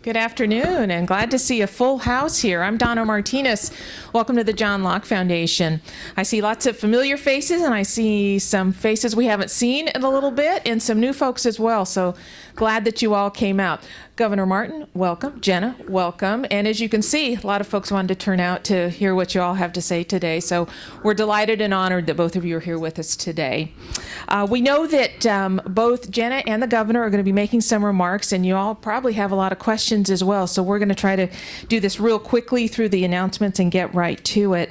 Good afternoon, and glad to see a full house here. I'm Donna Martinez. Welcome to the John Locke Foundation. I see lots of familiar faces, and I see some faces we haven't seen in a little bit, and some new folks as well, so glad that you all came out. Governor Martin, welcome. Jenna, welcome. And as you can see, a lot of folks wanted to turn out to hear what you all have to say today, so we're delighted and honored that both of you are here with us today. We know that both Jenna and the governor are going to be making some remarks, and you all probably have a lot of questions as well, so we're going to try to do this real quickly through the announcements and get right to it.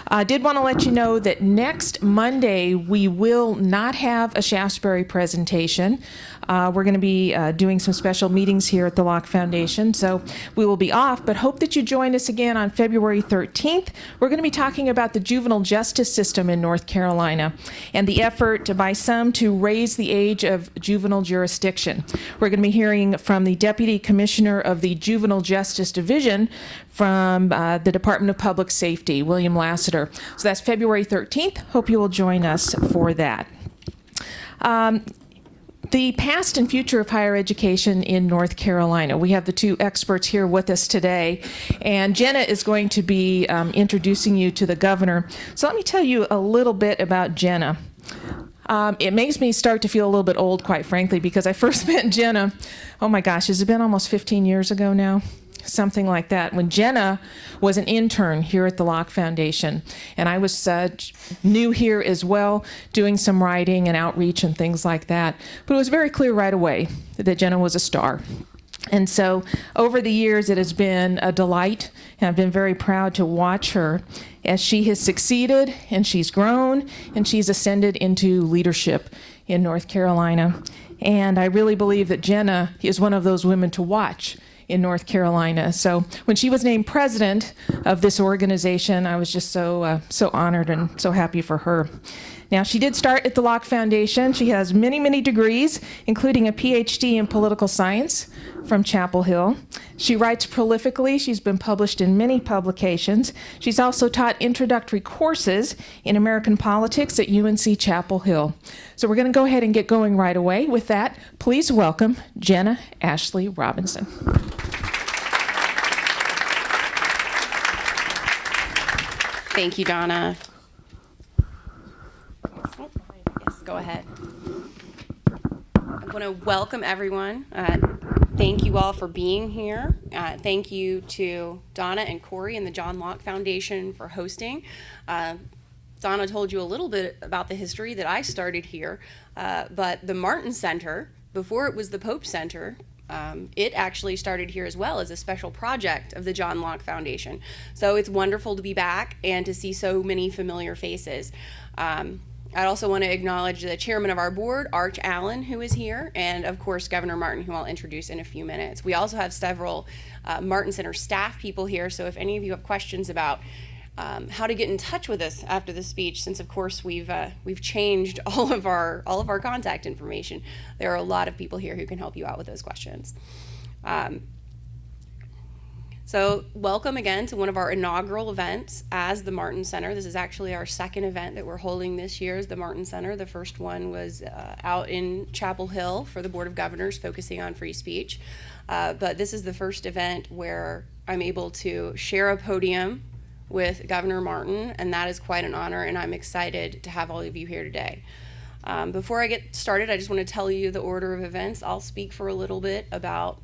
I did want to let you know that next Monday we will not have a Shaftesbury presentation. We're going to be doing some special meetings here at the Locke Foundation, so we will be off, but hope that you join us again on February 13th. We're going to be talking about the juvenile justice system in North Carolina and the effort by some to raise the age of juvenile jurisdiction. We're going to be hearing from the Deputy Commissioner of the Juvenile Justice Division from the Department of Public Safety, William Lassiter. So that's February 13th. Hope you will join us for that. The past and future of higher education in North Carolina. We have the two experts here with us today, and Jenna is going to be introducing you to the governor. So let me tell you a little bit about Jenna. It makes me start to feel a little bit old, quite frankly, because I first met Jenna, oh my gosh, has it been almost 15 years ago now? Something like that, when Jenna was an intern here at the Locke Foundation. And I was new here as well, doing some writing and outreach and things like that. But it was very clear right away that Jenna was a star. And so over the years, it has been a delight, and I've been very proud to watch her as she has succeeded, and she's grown, and she's ascended into leadership in North Carolina. And I really believe that Jenna is one of those women to watch in North Carolina. So when she was named president of this organization, I was just so honored and so happy for her. Now, she did start at the Locke Foundation. She has many, many degrees, including a PhD in political science from Chapel Hill. She writes prolifically. She's been published in many publications. She's also taught introductory courses in American politics at UNC Chapel Hill. So we're going to go ahead and get going right away. With that, please welcome Jenna Ashley Robinson. Thank you, Donna. Yes, go ahead. I want to welcome everyone. Thank you all for being here. Thank you to Donna and Corey and the John Locke Foundation for hosting. Donna told you a little bit about the history that I started here, but the Martin Center, before it was the Pope Center, it actually started here as well as a special project of the John Locke Foundation. So it's wonderful to be back and to see so many familiar faces. I also want to acknowledge the chairman of our board, Arch Allen, who is here, and of course Governor Martin, who I'll introduce in a few minutes. We also have several Martin Center staff people here, so if any of you have questions about how to get in touch with us after the speech, since of course we've changed all of our contact information, there are a lot of people here who can help you out with those questions. So welcome again to one of our inaugural events as the Martin Center. This is actually our second event that we're holding this year as the Martin Center. The first one was out in Chapel Hill for the Board of Governors focusing on free speech. But this is the first event where I'm able to share a podium with Governor Martin, and that is quite an honor, and I'm excited to have all of you here today. Before I get started, I just want to tell you the order of events. I'll speak for a little bit about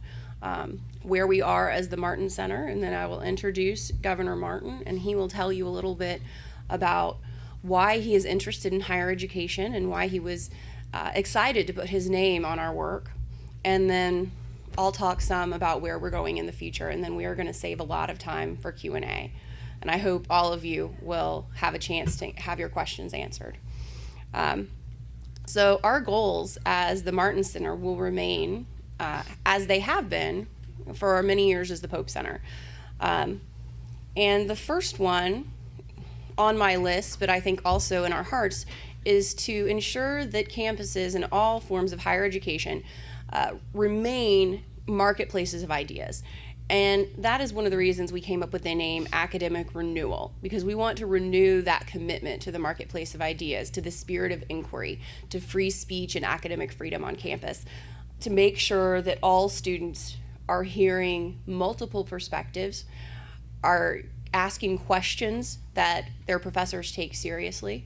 where we are as the Martin Center, and then I will introduce Governor Martin, and he will tell you a little bit about why he is interested in higher education and why he was excited to put his name on our work. And then I'll talk some about where we're going in the future, and then we are going to save a lot of time for Q&A. And I hope all of you will have a chance to have your questions answered. So our goals as the Martin Center will remain as they have been for many years as the Pope Center. And the first one on my list, but I think also in our hearts, is to ensure that campuses and all forms of higher education remain marketplaces of ideas. And that is one of the reasons we came up with the name Academic Renewal, because we want to renew that commitment to the marketplace of ideas, to the spirit of inquiry, to free speech and academic freedom on campus, to make sure that all students are hearing multiple perspectives, are asking questions that their professors take seriously,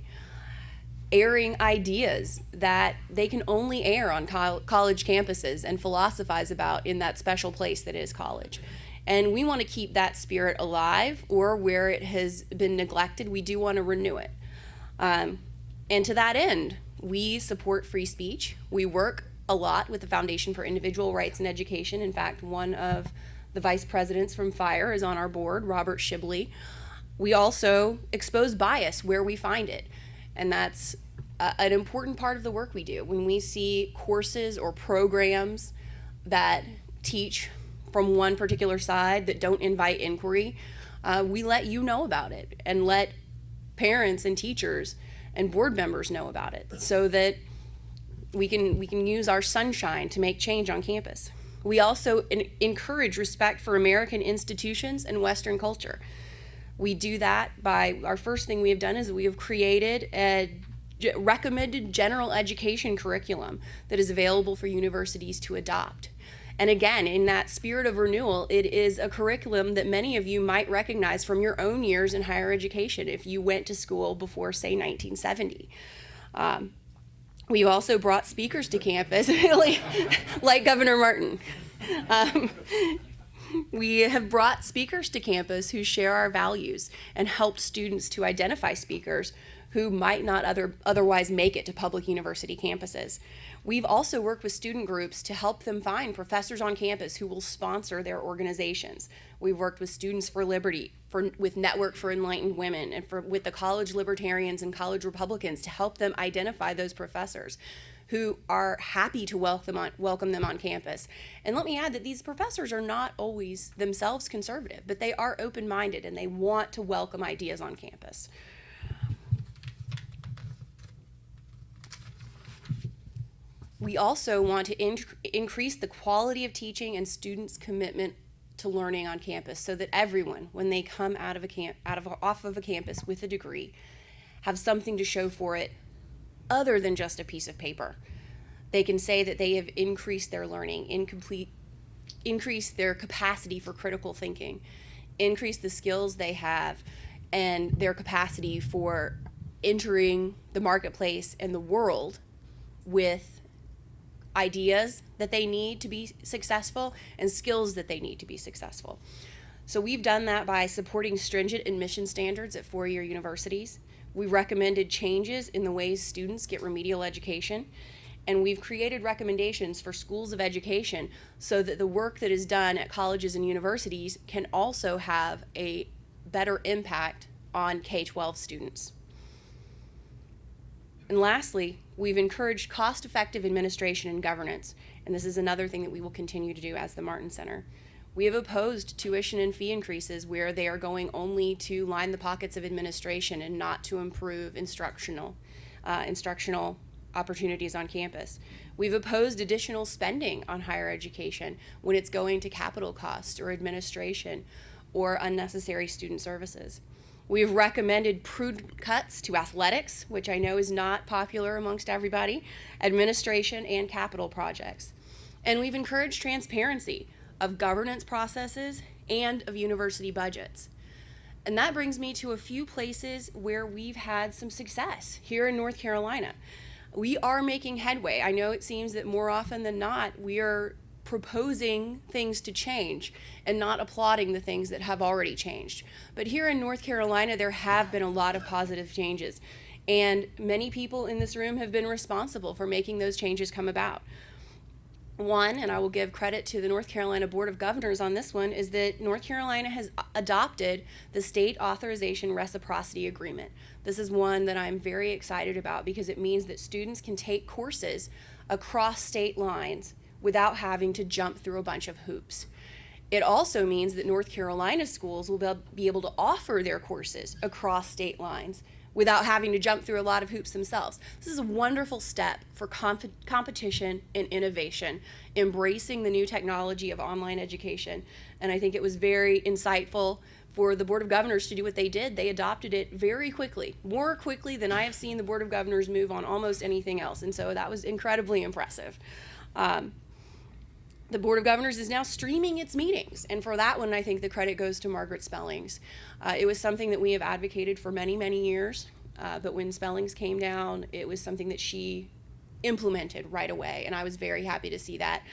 airing ideas that they can only air on college campuses and philosophize about in that special place that is college. And we want to keep that spirit alive, or where it has been neglected, we do want to renew it. And to that end, we support free speech. We work a lot with the Foundation for Individual Rights and Education. In fact, one of the vice presidents from FIRE is on our board, Robert Shibley. We also expose bias where we find it. And that's an important part of the work we do. When we see courses or programs that teach from one particular side that don't invite inquiry, we let you know about it and let parents and teachers and board members know about it, so that we can use our sunshine to make change on campus. We also encourage respect for American institutions and Western culture. We do that by, our first thing we have done is we have created a recommended general education curriculum that is available for universities to adopt. And again, in that spirit of renewal, it is a curriculum that many of you might recognize from your own years in higher education if you went to school before, say, 1970. We've also brought speakers to campus, like Governor Martin. We have brought speakers to campus who share our values and helped students to identify speakers who might not otherwise make it to public university campuses. We've also worked with student groups to help them find professors on campus who will sponsor their organizations. We've worked with Students for Liberty, with Network for Enlightened Women, and with the college libertarians and college Republicans to help them identify those professors who are happy to welcome them on campus. And let me add that these professors are not always themselves conservative, but they are open-minded and they want to welcome ideas on campus. We also want to increase the quality of teaching and students' commitment to learning on campus, so that everyone, when they come off of a campus with a degree, have something to show for it other than just a piece of paper. They can say that they have increased their learning, increased their capacity for critical thinking, increased the skills they have, and their capacity for entering the marketplace and the world with ideas that they need to be successful and skills that they need to be successful. So we've done that by supporting stringent admission standards at four-year universities. We recommended changes in the ways students get remedial education, and we've created recommendations for schools of education so that the work that is done at colleges and universities can also have a better impact on K-12 students. And lastly, we've encouraged cost-effective administration and governance, and this is another thing that we will continue to do as the Martin Center. We have opposed tuition and fee increases where they are going only to line the pockets of administration and not to improve instructional opportunities on campus. We've opposed additional spending on higher education when it's going to capital costs or administration or unnecessary student services. We've recommended prudent cuts to athletics, which I know is not popular amongst everybody, administration, and capital projects. And we've encouraged transparency of governance processes and of university budgets. And that brings me to a few places where we've had some success here in North Carolina. We are making headway. I know it seems that more often than not, we are proposing things to change and not applauding the things that have already changed. But here in North Carolina, there have been a lot of positive changes, and many people in this room have been responsible for making those changes come about. One, and I will give credit to the North Carolina Board of Governors on this one, is that North Carolina has adopted the State Authorization Reciprocity Agreement. This is one that I'm very excited about because it means that students can take courses across state lines without having to jump through a bunch of hoops. It also means that North Carolina schools will be able to offer their courses across state lines without having to jump through a lot of hoops themselves. This is a wonderful step for competition and innovation, embracing the new technology of online education. And I think it was very insightful for the Board of Governors to do what they did. They adopted it very quickly, more quickly than I have seen the Board of Governors move on almost anything else. And so that was incredibly impressive. The Board of Governors is now streaming its meetings, and for that one, I think the credit goes to Margaret Spellings. It was something that we have advocated for many, many years, but when Spellings came down, it was something that she implemented right away, and I was very happy to see that.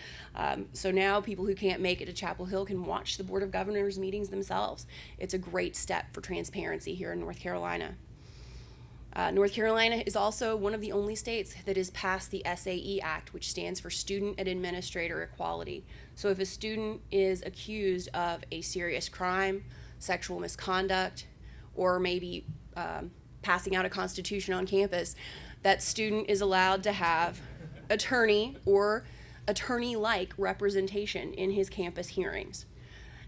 So now people who can't make it to Chapel Hill can watch the Board of Governors meetings themselves. It's a great step for transparency here in North Carolina. North Carolina is also one of the only states that has passed the SAE Act, which stands for Student and Administrator Equality. So if a student is accused of a serious crime, sexual misconduct, or maybe passing out a constitution on campus, that student is allowed to have attorney or attorney-like representation in his campus hearings.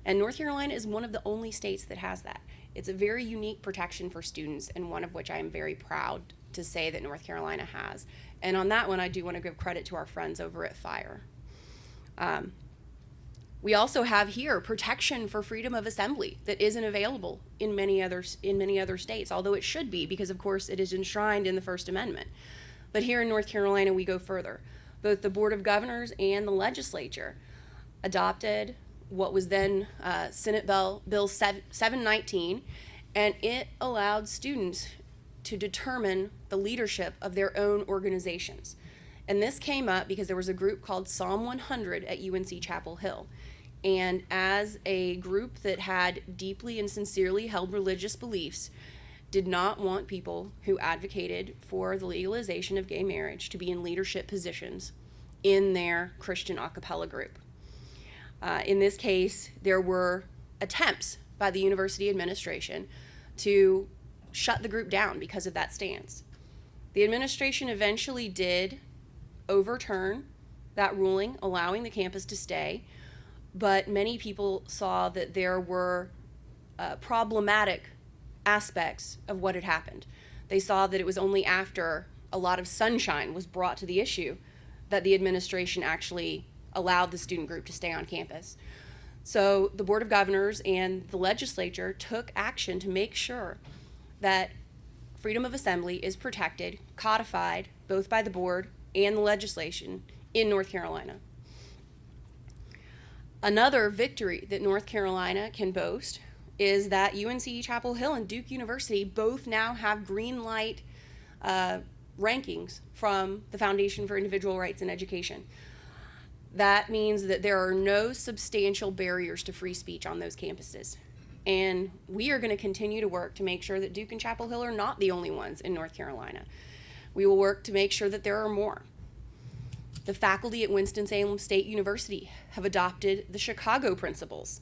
And North Carolina is one of the only states that has that. It's a very unique protection for students, and one of which I am very proud to say that North Carolina has. And on that one, I do want to give credit to our friends over at FIRE. We also have here protection for freedom of assembly that isn't available in many other states, although it should be, because of course it is enshrined in the First Amendment. But here in North Carolina, we go further. Both the Board of Governors and the legislature adopted what was then Senate Bill 719, and it allowed students to determine the leadership of their own organizations. And this came up because there was a group called Psalm 100 at UNC Chapel Hill. And as a group that had deeply and sincerely held religious beliefs, did not want people who advocated for the legalization of gay marriage to be in leadership positions in their Christian a cappella group. In this case, there were attempts by the university administration to shut the group down because of that stance. The administration eventually did overturn that ruling, allowing the campus to stay, but many people saw that there were problematic aspects of what had happened. They saw that it was only after a lot of sunshine was brought to the issue that the administration actually allowed the student group to stay on campus. So the Board of Governors and the legislature took action to make sure that freedom of assembly is protected, codified, both by the board and the legislation in North Carolina. Another victory that North Carolina can boast is that UNC Chapel Hill and Duke University both now have green light rankings from the Foundation for Individual Rights in Education. That means that there are no substantial barriers to free speech on those campuses. And we are going to continue to work to make sure that Duke and Chapel Hill are not the only ones in North Carolina. We will work to make sure that there are more. The faculty at Winston-Salem State University have adopted the Chicago Principles,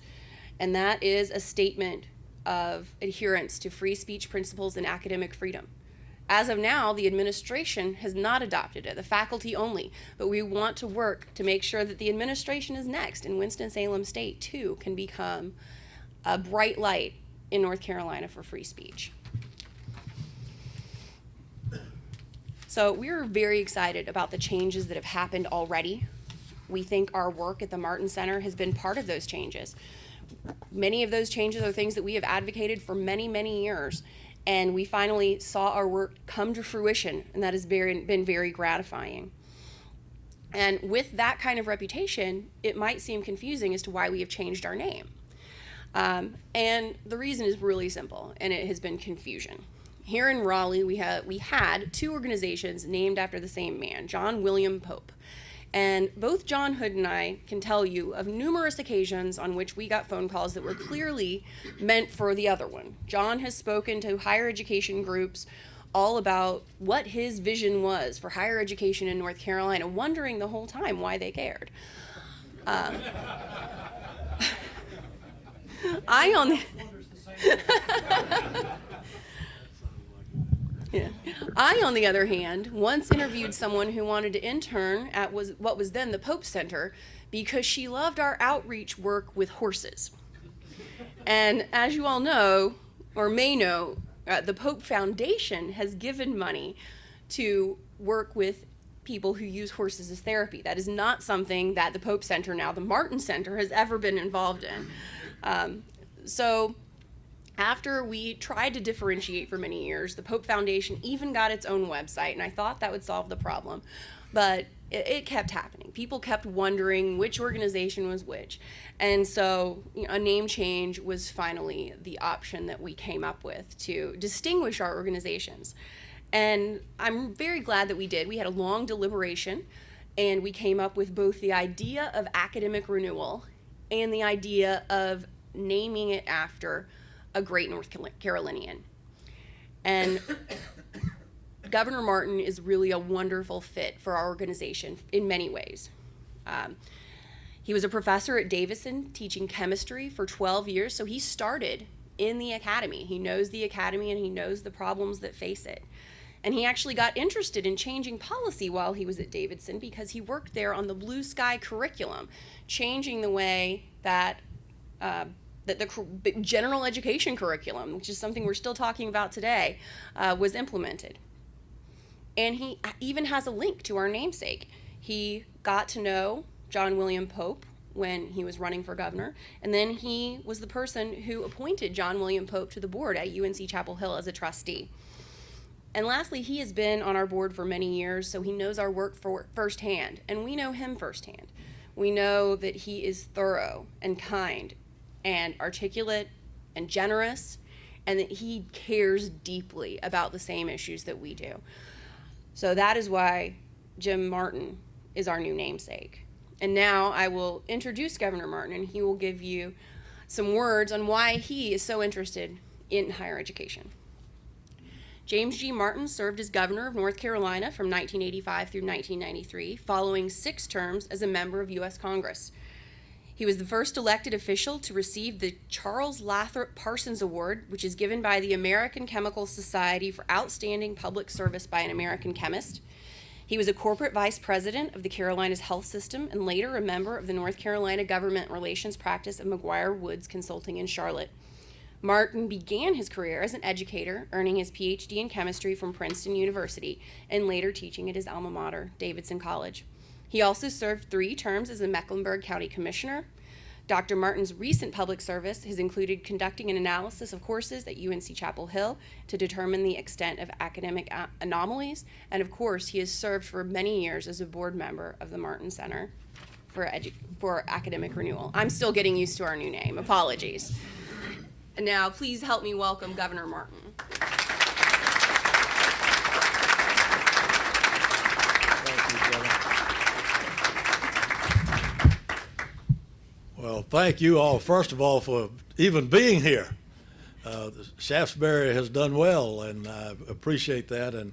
and that is a statement of adherence to free speech principles and academic freedom. As of now, the administration has not adopted it, the faculty only, but we want to work to make sure that the administration is next, and Winston-Salem State, too, can become a bright light in North Carolina for free speech. So we're very excited about the changes that have happened already. We think our work at the Martin Center has been part of those changes. Many of those changes are things that we have advocated for many, many years, and we finally saw our work come to fruition, and that has been very gratifying. And with that kind of reputation, it might seem confusing as to why we have changed our name. And the reason is really simple, and it has been confusion. Here in Raleigh, we had two organizations named after the same man, John William Pope. And both John Hood and I can tell you of numerous occasions on which we got phone calls that were clearly meant for the other one. John has spoken to higher education groups all about what his vision was for higher education in North Carolina, wondering the whole time why they cared. I, on the other hand, once interviewed someone who wanted to intern at what was then the Pope Center because she loved our outreach work with horses. And as you all know, or may know, the Pope Foundation has given money to work with people who use horses as therapy. That is not something that the Pope Center, now the Martin Center, has ever been involved in. So after we tried to differentiate for many years, the Pope Foundation even got its own website, and I thought that would solve the problem. but it kept happening. People kept wondering which organization was which. And so a name change was finally the option that we came up with to distinguish our organizations. And I'm very glad that we did. We had a long deliberation, and we came up with both the idea of academic renewal and the idea of naming it after a great North Carolinian. And Governor Martin is really a wonderful fit for our organization in many ways. He was a professor at Davidson teaching chemistry for 12 years, so he started in the academy. He knows the academy and he knows the problems that face it. And he actually got interested in changing policy while he was at Davidson because he worked there on the Blue Sky curriculum, changing the way that the general education curriculum, which is something we're still talking about today, was implemented. And he even has a link to our namesake. He got to know John William Pope when he was running for governor, and then he was the person who appointed John William Pope to the board at UNC Chapel Hill as a trustee. And lastly, he has been on our board for many years, so he knows our work firsthand, and we know him firsthand. We know that he is thorough and kind and articulate and generous, and that he cares deeply about the same issues that we do. So that is why Jim Martin is our new namesake. And now I will introduce Governor Martin, and he will give you some words on why he is so interested in higher education. James G. Martin served as governor of North Carolina from 1985 through 1993, following 6 terms as a member of U.S. Congress. He was the first elected official to receive the Charles Lathrop Parsons Award, which is given by the American Chemical Society for outstanding public service by an American chemist. He was a corporate vice president of the Carolinas Health System and later a member of the North Carolina Government Relations practice of McGuire Woods Consulting in Charlotte. Martin began his career as an educator, earning his PhD in chemistry from Princeton University and later teaching at his alma mater, Davidson College. He also served 3 terms as a Mecklenburg County Commissioner. Dr. Martin's recent public service has included conducting an analysis of courses at UNC Chapel Hill to determine the extent of academic anomalies, and of course, he has served for many years as a board member of the Martin Center for Academic Renewal. I'm still getting used to our new name. Apologies. And now, please help me welcome Governor Martin. Well, thank you all, first of all, for even being here. Shaftesbury has done well, and I appreciate that, and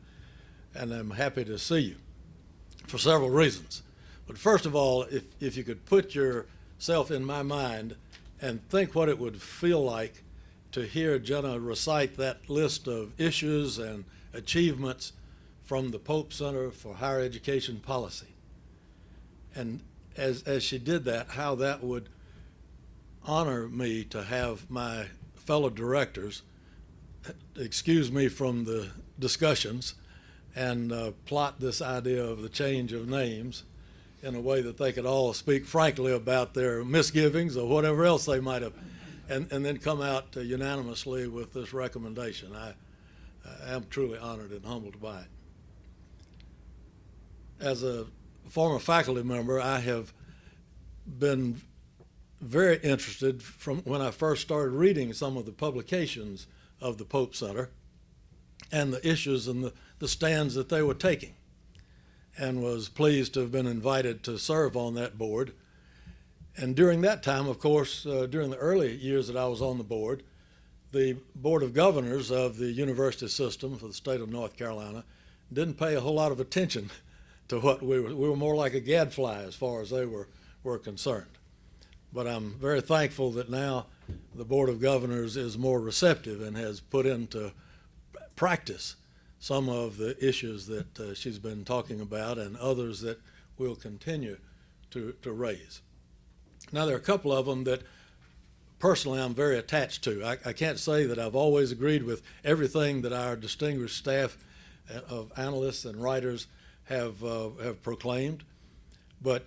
I'm happy to see you for several reasons. But first of all, if you could put yourself in my mind and think what it would feel like to hear Jenna recite that list of issues and achievements from the Pope Center for Higher Education Policy. And as she did that, how that would honor me to have my fellow directors excuse me from the discussions and plot this idea of the change of names in a way that they could all speak frankly about their misgivings or whatever else they might have, and then come out unanimously with this recommendation. I am truly honored and humbled by it. As a former faculty member, I have been very interested from when I first started reading some of the publications of the Pope Center and the issues and the stands that they were taking, and was pleased to have been invited to serve on that board. And during that time, of course, during the early years that I was on the board, the Board of Governors of the university system for the state of North Carolina didn't pay a whole lot of attention to what we were more like a gadfly as far as they were concerned. But I'm very thankful that now the Board of Governors is more receptive and has put into practice some of the issues that she's been talking about and others that we'll continue to raise. Now, there are a couple of them that personally I'm very attached to. I can't say that I've always agreed with everything that our distinguished staff of analysts and writers have proclaimed, but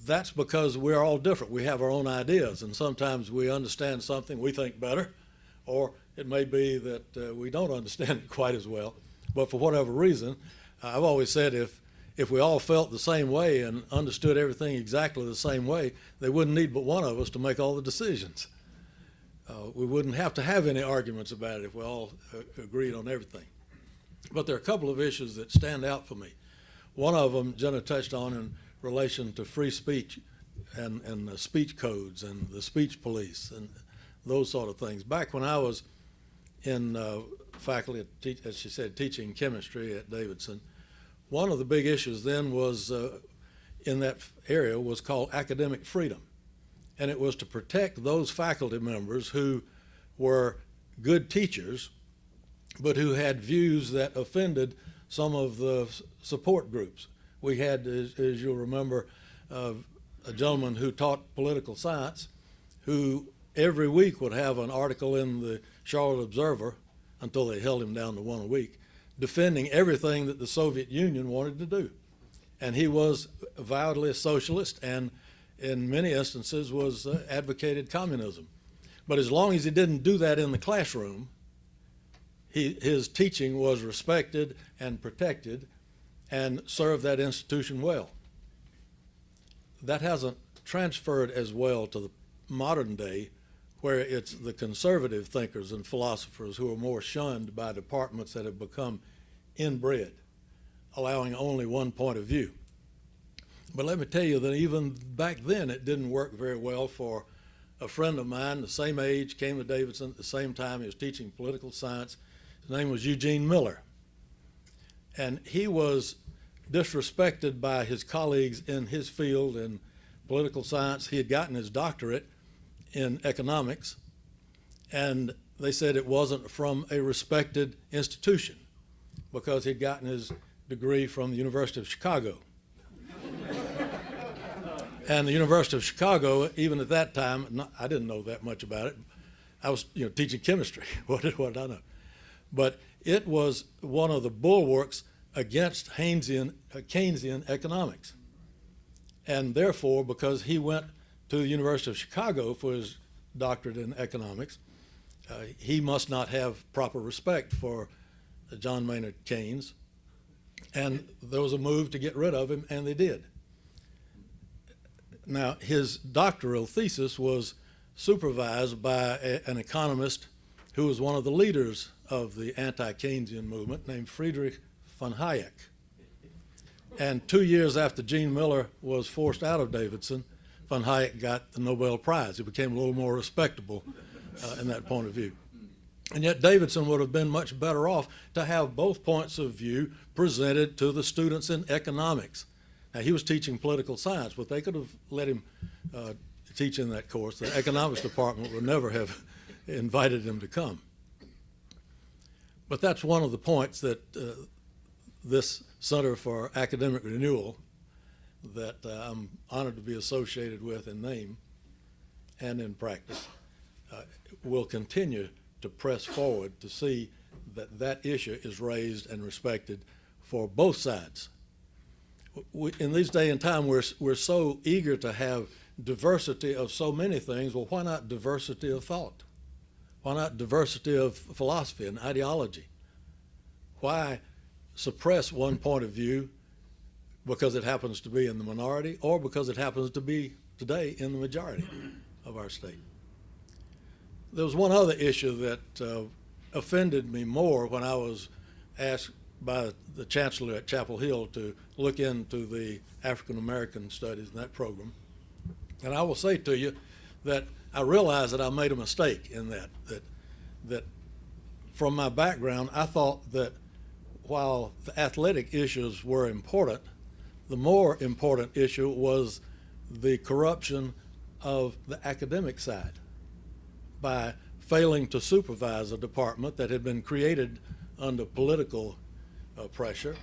that's because we're all different. We have our own ideas, and sometimes we understand something we think better, or it may be that we don't understand it quite as well. But for whatever reason, I've always said if if we all felt the same way and understood everything exactly the same way, they wouldn't need but one of us to make all the decisions. We wouldn't have to have any arguments about it if we all agreed on everything. But there are a couple of issues that stand out for me. One of them Jenna touched on in relation to free speech and speech codes and the speech police and those sort of things. Back when I was in faculty, as she said, teaching chemistry at Davidson, one of the big issues then was in that area was called academic freedom. And it was to protect those faculty members who were good teachers, but who had views that offended some of the support groups. We had, as you'll remember, a gentleman who taught political science who every week would have an article in the Charlotte Observer, until they held him down to one a week, defending everything that the Soviet Union wanted to do. And he was avowedly a socialist and in many instances was advocated communism. But as long as he didn't do that in the classroom, his teaching was respected and protected and served that institution well. That hasn't transferred as well to the modern day, where it's the conservative thinkers and philosophers who are more shunned by departments that have become inbred, allowing only one point of view. But let me tell you that even back then it didn't work very well for a friend of mine, the same age, came to Davidson at the same time. He was teaching political science. His name was Eugene Miller. And he was disrespected by his colleagues in his field in political science. He had gotten his doctorate in economics, and they said it wasn't from a respected institution because he'd gotten his degree from the University of Chicago. And the University of Chicago, even at that time, I didn't know that much about it. I was teaching chemistry. What did I know? But it was one of the bulwarks against Keynesian economics. And therefore, because he went to the University of Chicago for his doctorate in economics, he must not have proper respect for John Maynard Keynes. And there was a move to get rid of him, and they did. Now, his doctoral thesis was supervised by an economist who was one of the leaders of the anti-Keynesian movement named Friedrich von Hayek. And 2 years after Gene Miller was forced out of Davidson, von Hayek got the Nobel Prize. He became a little more respectable in that point of view. And yet Davidson would have been much better off to have both points of view presented to the students in economics. Now, he was teaching political science, but they could have let him teach in that course. The economics department would never have invited him to come. But that's one of the points that this Center for Academic Renewal, that I'm honored to be associated with in name and in practice, will continue to press forward to see that that issue is raised and respected for both sides. In these day and time, we're so eager to have diversity of so many things. Well, why not diversity of thought? Why not diversity of philosophy and ideology? Why suppress one point of view because it happens to be in the minority or because it happens to be today in the majority of our state? There was one other issue that offended me more when I was asked by the chancellor at Chapel Hill to look into the African American studies in that program. And I will say to you that I realized that I made a mistake in that from my background, I thought that while the athletic issues were important, the more important issue was the corruption of the academic side by failing to supervise a department that had been created under political pressure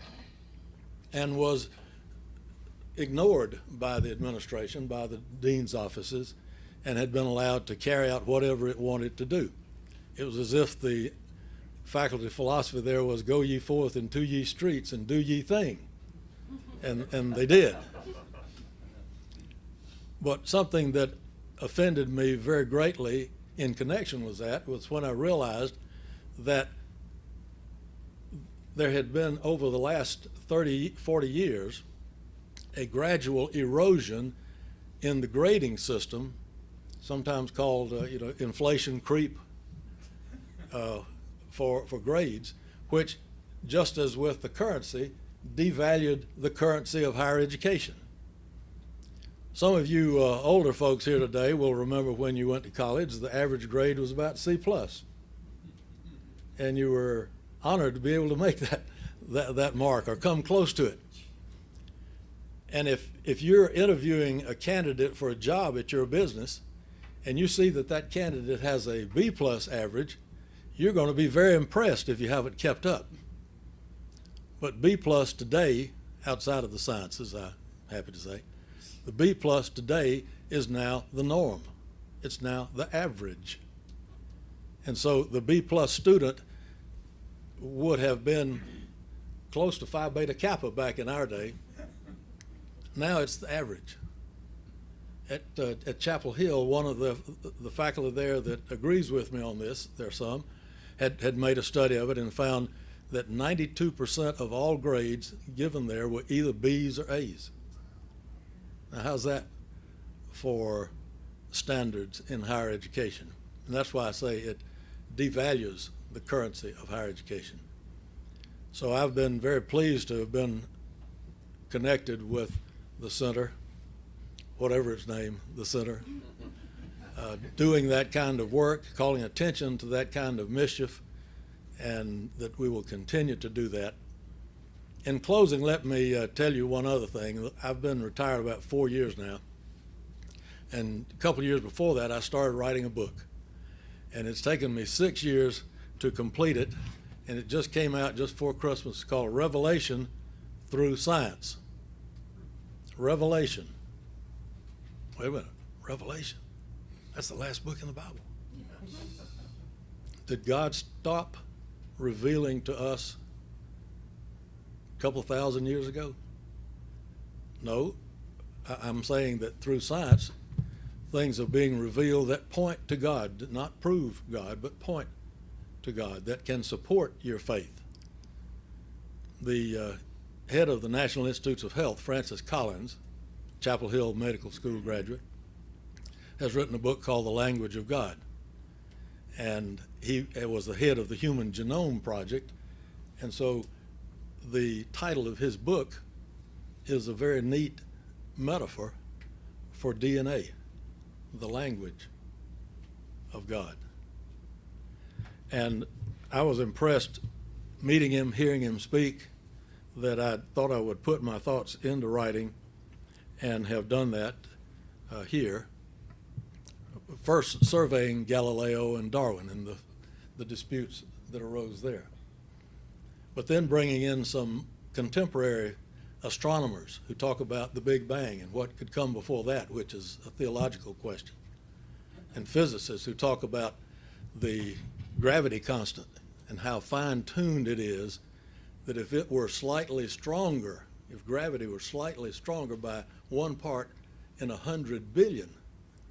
and was ignored by the administration, by the dean's offices, and had been allowed to carry out whatever it wanted to do. It was as if the faculty of philosophy there was go ye forth into ye streets and do ye thing. And they did. But something that offended me very greatly in connection with that was when I realized that there had been, over the last 30, 40 years, a gradual erosion in the grading system, sometimes called inflation creep for grades, which, just as with the currency, devalued the currency of higher education. Some of you older folks here today will remember when you went to college, the average grade was about C+. And you were honored to be able to make that mark or come close to it. And if you're interviewing a candidate for a job at your business and you see that candidate has a B+ average, you're going to be very impressed if you haven't kept up. But B+ today, outside of the sciences, I'm happy to say, the B+ today is now the norm. It's now the average. And so the B+ student would have been close to Phi Beta Kappa back in our day. Now it's the average. At Chapel Hill, one of the faculty there that agrees with me on this, there are some, had made a study of it and found that 92% of all grades given there were either B's or A's. Now, how's that for standards in higher education? And that's why I say it devalues the currency of higher education. So I've been very pleased to have been connected with the center, whatever its name, the center, doing that kind of work, calling attention to that kind of mischief, and that we will continue to do that. In closing, let me tell you one other thing. I've been retired about 4 years now, and a couple of years before that, I started writing a book. And it's taken me 6 years to complete it, and it just came out just before Christmas. It's called Revelation Through Science. Revelation. Wait a minute, Revelation? That's the last book in the Bible. Did God stop revealing to us a couple thousand years ago? No, I'm saying that through science, things are being revealed that point to God, not prove God, but point to God, that can support your faith. The head of the National Institutes of Health, Francis Collins, Chapel Hill Medical School graduate, has written a book called The Language of God. And he was the head of the Human Genome Project. And so the title of his book is a very neat metaphor for DNA, the language of God. And I was impressed meeting him, hearing him speak, that I thought I would put my thoughts into writing, and have done that here. First surveying Galileo and Darwin and the disputes that arose there. But then bringing in some contemporary astronomers who talk about the Big Bang and what could come before that, which is a theological question. And physicists who talk about the gravity constant and how fine-tuned it is, that if it were slightly stronger, if gravity were slightly stronger by 1 part in 100 billion,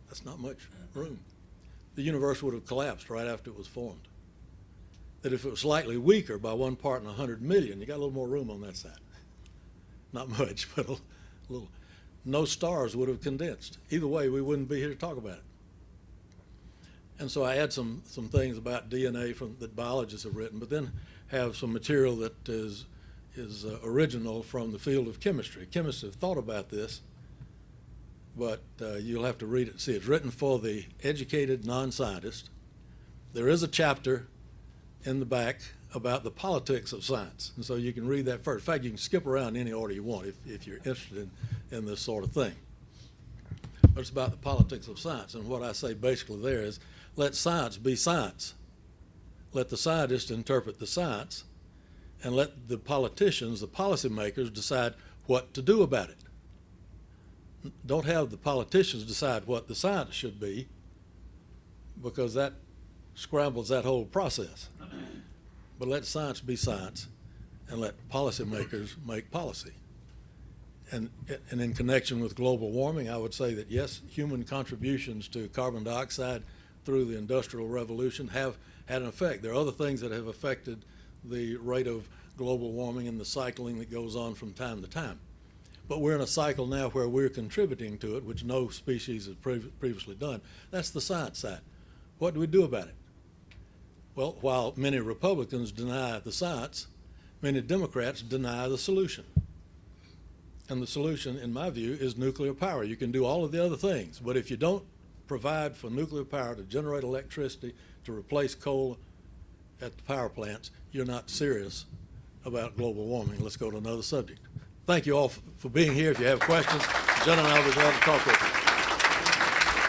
that's not much room. The universe would have collapsed right after it was formed. That if it was slightly weaker by 1 part in 100 million, you got a little more room on that side. Not much, but a little. No stars would have condensed. Either way, we wouldn't be here to talk about it. And so I add some things about DNA that biologists have written, but then have some material that is original from the field of chemistry. Chemists have thought about this, but you'll have to read it and see. It's written for the educated non-scientist. There is a chapter in the back about the politics of science, and so you can read that first. In fact, you can skip around any order you want if you're interested in this sort of thing. But it's about the politics of science, and what I say basically there is, let science be science. Let the scientists interpret the science, and let the politicians, the policymakers, decide what to do about it. Don't have the politicians decide what the science should be, because that scrambles that whole process. But let science be science, and let policymakers make policy. And in connection with global warming, I would say that yes, human contributions to carbon dioxide through the Industrial Revolution have had an effect. There are other things that have affected the rate of global warming and the cycling that goes on from time to time. But we're in a cycle now where we're contributing to it, which no species has previously done. That's the science side. What do we do about it? Well, while many Republicans deny the science, many Democrats deny the solution. And the solution, in my view, is nuclear power. You can do all of the other things, but if you don't provide for nuclear power to generate electricity to replace coal at the power plants, you're not serious about global warming. Let's go to another subject. Thank you all for being here. If you have questions, Jenna and I will be glad to talk with you.